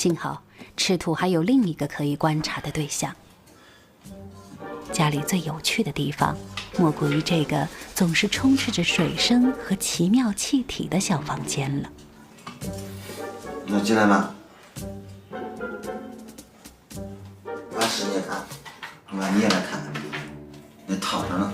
幸好赤兔还有另一个可以观察的对象。家里最有趣的地方，莫过于这个总是充斥着水声和奇妙气体的小房间了。要进来吗？把世界看，那你也来看看，那躺着呢。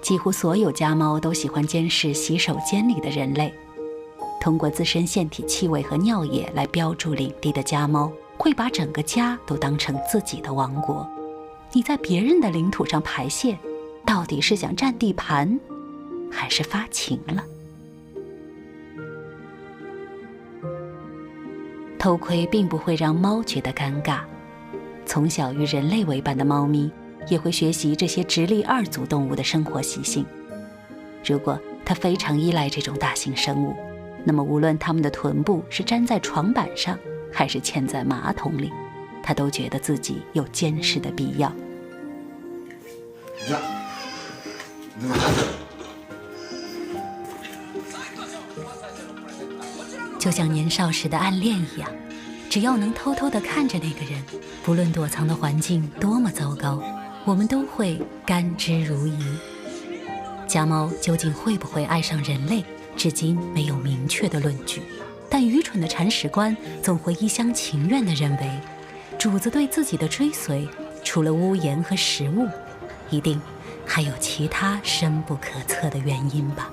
几乎所有家猫都喜欢监视洗手间里的人类。通过自身腺体气味和尿液来标注领地的家猫，会把整个家都当成自己的王国。你在别人的领土上排泄，到底是想占地盘，还是发情了？偷窥并不会让猫觉得尴尬，从小与人类为伴的猫咪也会学习这些直立二足动物的生活习性。如果它非常依赖这种大型生物，那么无论它们的臀部是粘在床板上，还是嵌在马桶里，它都觉得自己有监视的必要。就像年少时的暗恋一样，只要能偷偷地看着那个人，不论躲藏的环境多么糟糕，我们都会甘之如饴。家猫究竟会不会爱上人类，至今没有明确的论据，但愚蠢的铲屎官总会一厢情愿地认为，主子对自己的追随，除了屋檐和食物，一定还有其他深不可测的原因吧。